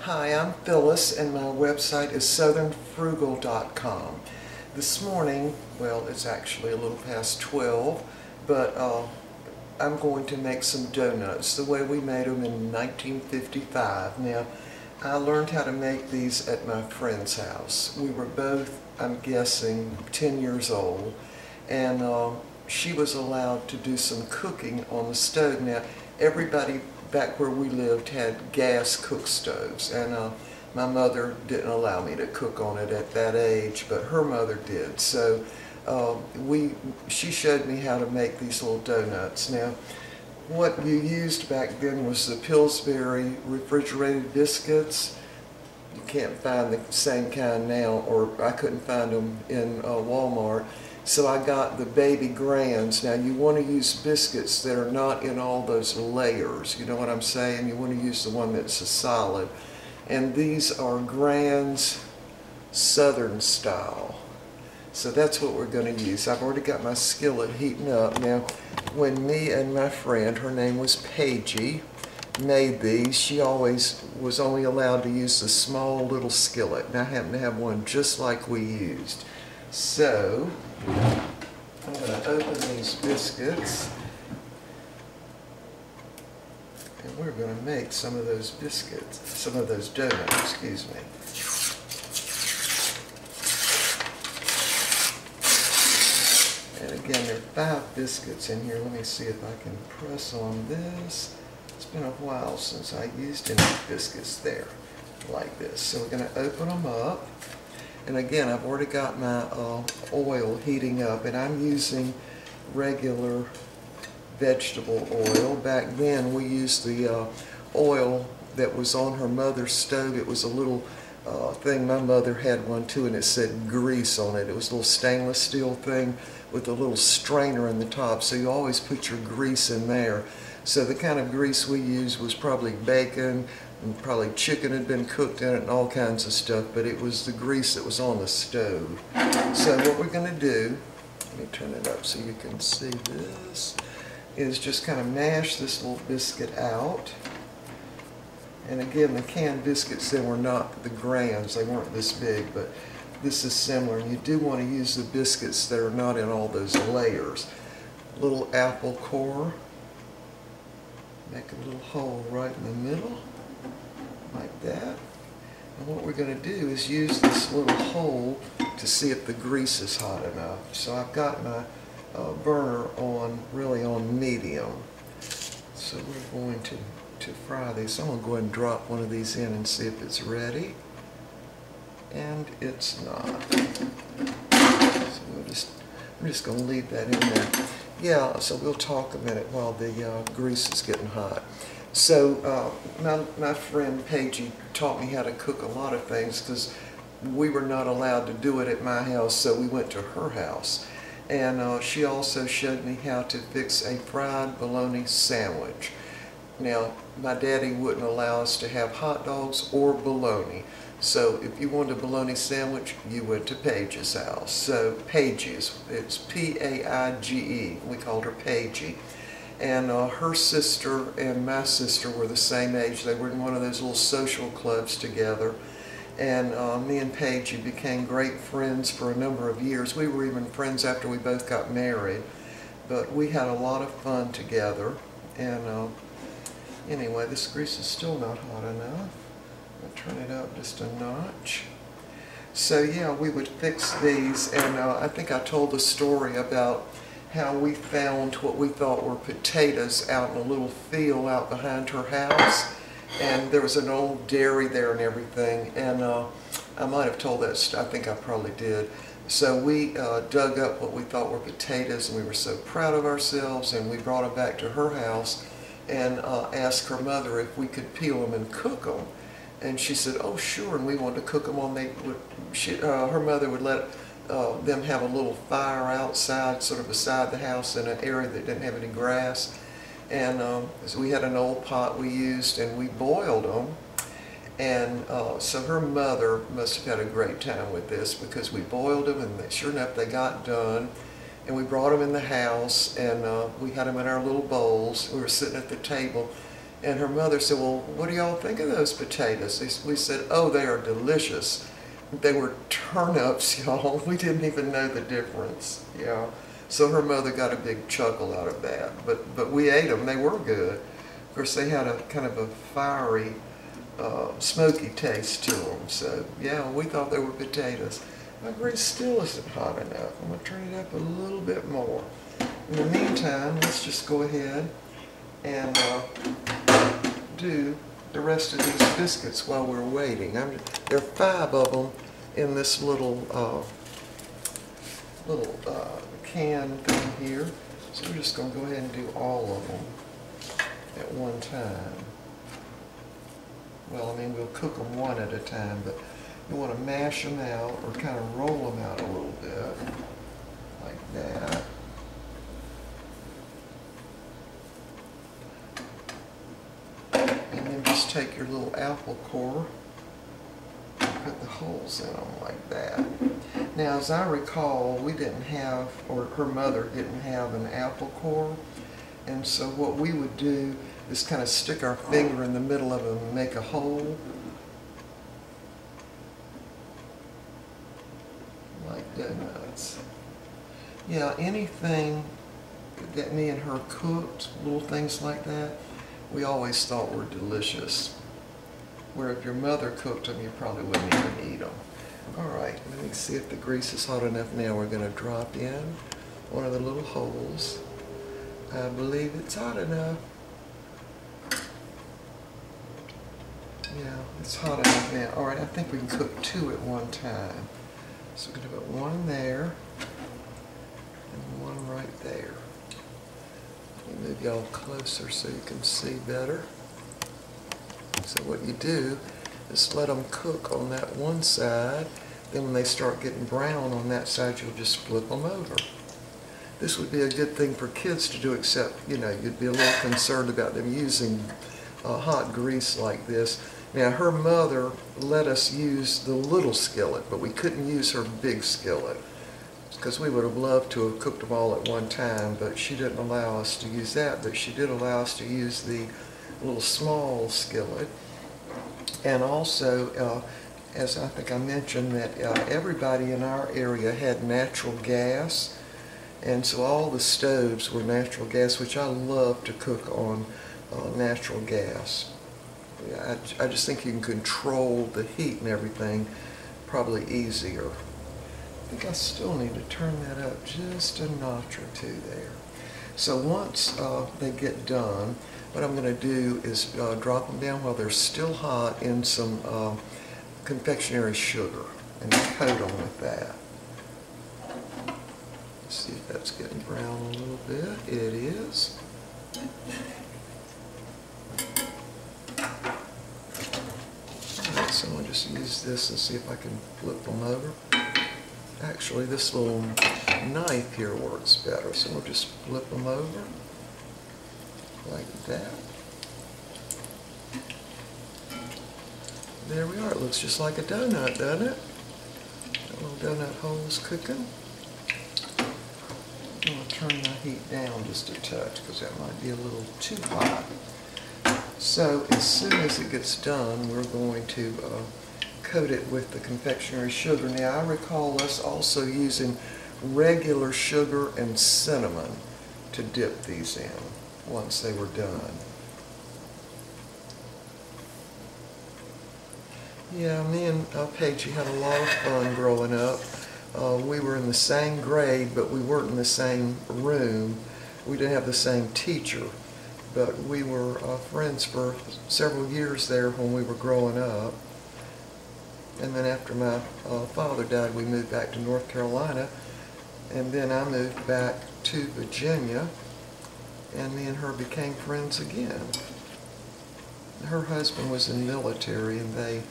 Hi, I'm Phyllis and my website is southernfrugal.com. This morning, well, it's actually a little past 12, but I'm going to make some donuts the way we made them in 1955. Now, I learned how to make these at my friend's house. We were both, I'm guessing, 10 years old, and she was allowed to do some cooking on the stove. Now, everybody back where we lived had gas cook stoves, and my mother didn't allow me to cook on it at that age, but her mother did. So she showed me how to make these little donuts. Now, what you used back then was the Pillsbury refrigerated biscuits. You can't find the same kind now, or I couldn't find them in Walmart. So I got the baby Grands. Now you want to use biscuits that are not in all those layers. You know what I'm saying? You want to use the one that's a solid. And these are Grands Southern style. So that's what we're going to use. I've already got my skillet heating up. Now, when me and my friend, her name was Paige, made these, she always was only allowed to use the small little skillet. And I happen to have one just like we used. So, I'm going to open these biscuits, and we're going to make some of those biscuits, some of those donuts, excuse me. And again, there are 5 biscuits in here. Let me see if I can press on this. It's been a while since I used any biscuits there, like this. So we're going to open them up. And again, I've already got my oil heating up, and I'm using regular vegetable oil. Back then, we used the oil that was on her mother's stove. It was a little thing. My mother had one too, and it said grease on it. It was a little stainless steel thing with a little strainer in the top, so you always put your grease in there. So the kind of grease we used was probably bacon, and probably chicken had been cooked in it and all kinds of stuff, but it was the grease that was on the stove. So what we're going to do, let me turn it up so you can see this, is just kind of mash this little biscuit out. And again, the canned biscuits, they were not the Grands, they weren't this big, but this is similar. And you do want to use the biscuits that are not in all those layers. Little apple core, make a little hole right in the middle, like that. And what we're going to do is use this little hole to see if the grease is hot enough. So I've got my burner on, really on medium. So we're going to fry these. So I'm going to go ahead and drop one of these in and see if it's ready. And it's not. So I'm just going to leave that in there. Yeah, so we'll talk a minute while the grease is getting hot. So my friend Paige taught me how to cook a lot of things because we were not allowed to do it at my house, so we went to her house. And she also showed me how to fix a fried bologna sandwich. Now, my daddy wouldn't allow us to have hot dogs or bologna. So if you wanted a bologna sandwich, you went to Paige's house. So Paige's, it's P-A-I-G-E. We called her Paige. And her sister and my sister were the same age. They were in one of those little social clubs together. And me and Paige became great friends for a number of years. We were even friends after we both got married. But we had a lot of fun together. And anyway, this grease is still not hot enough. I'll turn it up just a notch. So yeah, we would fix these, and I think I told the story about how we found what we thought were potatoes out in a little field out behind her house, and there was an old dairy there and everything, and I might have told that, I think I probably did. So we dug up what we thought were potatoes, and we were so proud of ourselves, and we brought them back to her house and asked her mother if we could peel them and cook them. And she said, oh sure, and we wanted to cook them on, her mother would let them have a little fire outside, sort of beside the house in an area that didn't have any grass. And so we had an old pot we used, and we boiled them. And so her mother must have had a great time with this, because we boiled them, and sure enough, they got done. And we brought them in the house, and we had them in our little bowls. We were sitting at the table, And her mother said, well, what do y'all think of those potatoes? We said, oh, they are delicious. They were turnips, y'all. We didn't even know the difference. Yeah. So her mother got a big chuckle out of that. But we ate them. They were good. Of course, they had a kind of a fiery, smoky taste to them. So, yeah, we thought they were potatoes. My grease still isn't hot enough. I'm going to turn it up a little bit more. In the meantime, let's just go ahead and do the rest of these biscuits while we're waiting. There are 5 of them in this little can thing here. So we're just going to go ahead and do all of them at one time. Well, I mean, we'll cook them one at a time, but you want to mash them out or kind of roll them out a little bit, like that. And then just take your little apple core and put the holes in them like that. Now, as I recall, we didn't have, or her mother didn't have an apple core, and so what we would do is kind of stick our finger in the middle of them and make a hole. Like Doughnuts. Yeah, anything that me and her cooked, little things like that, we always thought were delicious. Where if your mother cooked them, you probably wouldn't even eat them. All right, let me see if the grease is hot enough now. We're going to drop in one of the little holes. I believe it's hot enough. Yeah, it's hot enough now. All right, I think we can cook 2 at one time. So we're going to put one there and one right there. Let me move y'all closer so you can see better. So what you do is let them cook on that one side. Then when they start getting brown on that side, you'll just flip them over. This would be a good thing for kids to do, except, you know, you'd be a little concerned about them using hot grease like this. Now, her mother let us use the little skillet, but we couldn't use her big skillet because we would have loved to have cooked them all at one time, but she didn't allow us to use that, but she did allow us to use the little small skillet. And also, as I think I mentioned, that everybody in our area had natural gas, and so all the stoves were natural gas, which I love to cook on natural gas. Yeah, I just think you can control the heat and everything probably easier. I think I still need to turn that up just a notch or 2 there. So once they get done, what I'm going to do is drop them down while they're still hot in some confectionery sugar and coat them with that. Let's see if that's getting brown a little bit. It is. So I'll just use this and see if I can flip them over. Actually, this little knife here works better, so we'll just flip them over like that. There we are. It looks just like a donut, doesn't it? Got little donut holes cooking. I'm going to turn my heat down just a touch because that might be a little too hot. So as soon as it gets done, we're going to coat it with the confectionery sugar. Now, I recall us also using regular sugar and cinnamon to dip these in once they were done. Yeah, me and Paige had a lot of fun growing up. We were in the same grade, but we weren't in the same room. We didn't have the same teacher. But we were friends for several years there when we were growing up. And then after my father died, we moved back to North Carolina. And then I moved back to Virginia. And me and her became friends again. Her husband was in the military, and they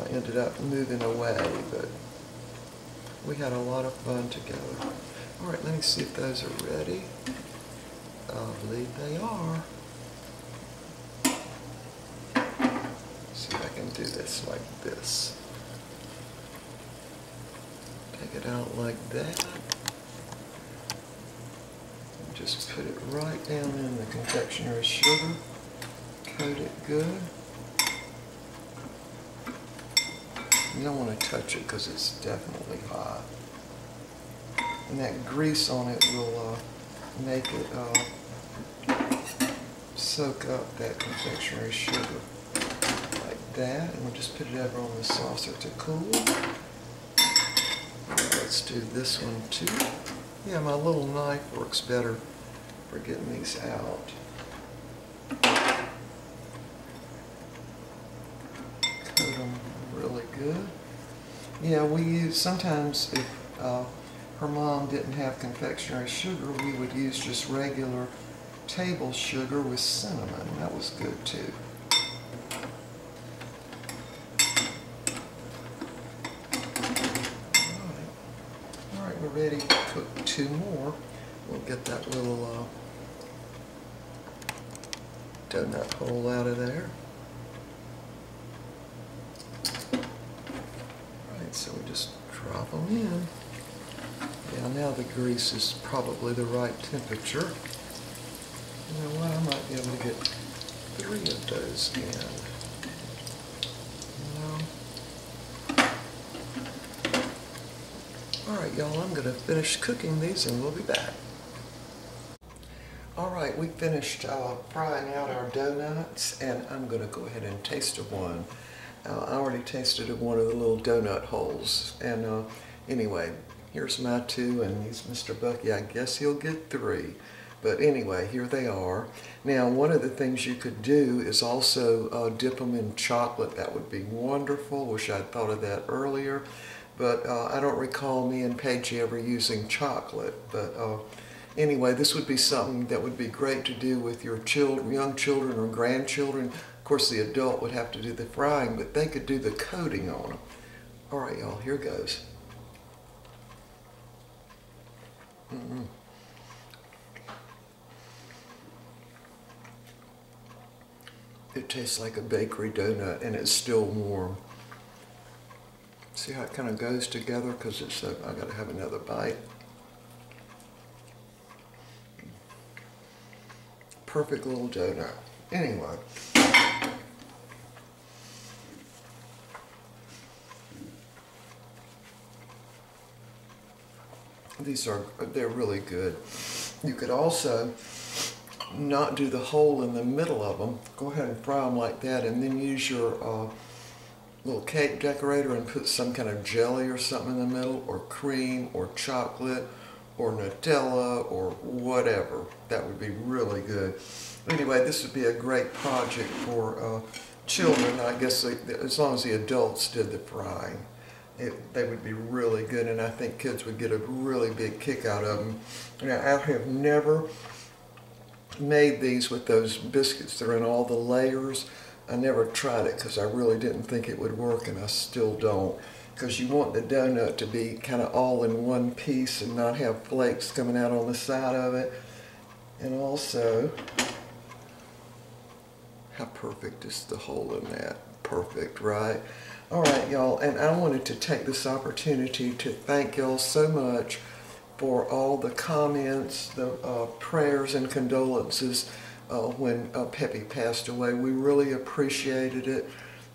ended up moving away. But we had a lot of fun together. All right, let me see if those are ready. I believe they are. See if I can do this like this. Take it out like that. And just put it right down in the confectionery sugar. coat it good. You don't want to touch it because it's definitely hot. And that grease on it will make it soak up that confectionery sugar like that. And we'll just put it over on the saucer to cool. Let's do this one too. Yeah, my little knife works better for getting these out. Coat them really good. Yeah, we use, sometimes if her mom didn't have confectionery sugar, we would use just regular table sugar with cinnamon. That was good too. Alright, we're ready to cook 2 more. We'll get that little donut hole out of there. Alright, so we just drop them in. Yeah, now the grease is probably the right temperature. You know what, I might be able to get 3 of those in. Alright y'all, I'm going to finish cooking these and we'll be back. Alright, we finished frying out our donuts and I'm going to go ahead and taste of one. I already tasted of one of the little donut holes. And anyway, here's my 2 and these Mr. Bucky, I guess he'll get 3. But anyway, here they are. Now, one of the things you could do is also dip them in chocolate. That would be wonderful. Wish I'd thought of that earlier. But I don't recall me and Paige ever using chocolate. But anyway, this would be something that would be great to do with your young children or grandchildren. Of course, the adult would have to do the frying, but they could do the coating on them. All right, y'all, here goes. It tastes like a bakery donut and it's still warm. See how it kind of goes together because it's I gotta have another bite. Perfect little donut. Anyway. They're really good. You could also not do the hole in the middle of them. Go ahead and fry them like that and then use your little cake decorator and put some kind of jelly or something in the middle, or cream or chocolate or Nutella or whatever. That would be really good. Anyway, this would be a great project for children. I guess as long as the adults did the frying, they would be really good, and I think kids would get a really big kick out of them. Now, I have never made these with those biscuits that are in all the layers. I never tried it because I really didn't think it would work, and I still don't, because you want the donut to be kind of all in one piece and not have flakes coming out on the side of it. And also, how perfect is the hole in that? Perfect, right? All right, y'all, and I wanted to take this opportunity to thank y'all so much for all the comments, the prayers and condolences when Peppy passed away. We really appreciated it,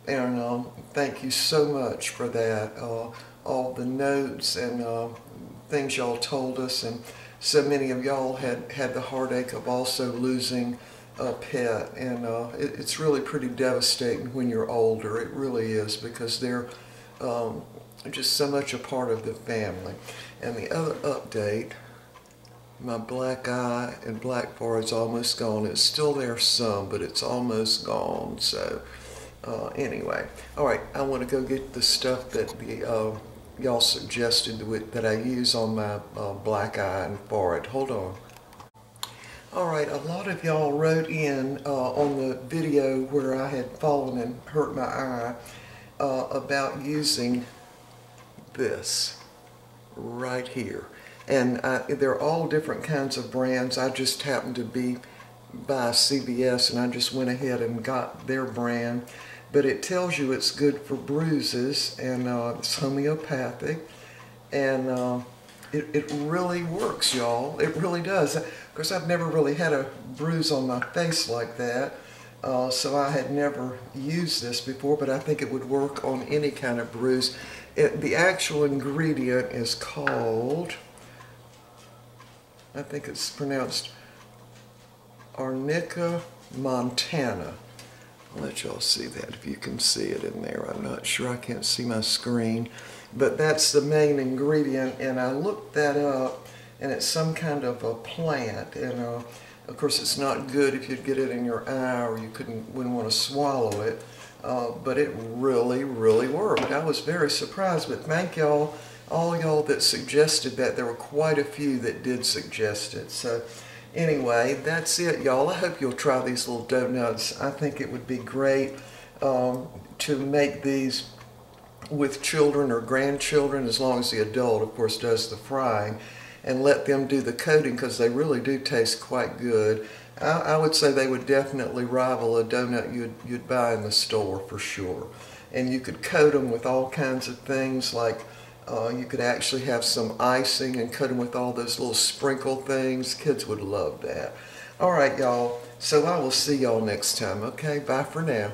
and thank you so much for that. All the notes and things y'all told us, and so many of y'all had the heartache of also losing a pet, and it's really pretty devastating when you're older. It really is, because they're just so much a part of the family. And the other update, my black eye and black bar is almost gone. It's still there some, but it's almost gone. So anyway, all right, I want to go get the stuff that y'all suggested that I use on my black eye and forehead. Hold on. All right, a lot of y'all wrote in on the video where I had fallen and hurt my eye about using this right here. And they're all different kinds of brands. I just happened to be by CVS and I just went ahead and got their brand. But it tells you it's good for bruises, and it's homeopathic. And it really works, y'all. It really does. Of course, I've never really had a bruise on my face like that. So I had never used this before, but I think it would work on any kind of bruise. The actual ingredient is called, I think it's pronounced Arnica Montana. I'll let y'all see that if you can see it in there. I'm not sure, I can't see my screen. But that's the main ingredient, and I looked that up, and it's some kind of a plant. And of course it's not good if you'd get it in your eye or you wouldn't want to swallow it. But it really, really worked. I was very surprised, but thank y'all, all y'all that suggested that. There were quite a few that did suggest it. So anyway, that's it, y'all. I hope you'll try these little donuts. I think it would be great to make these with children or grandchildren, as long as the adult, of course, does the frying, and let them do the coating, because they really do taste quite good. I would say they would definitely rival a donut you'd buy in the store for sure. And you could coat them with all kinds of things, like you could actually have some icing and coat them with all those little sprinkle things. Kids would love that. All right, y'all. So I will see y'all next time. Okay, bye for now.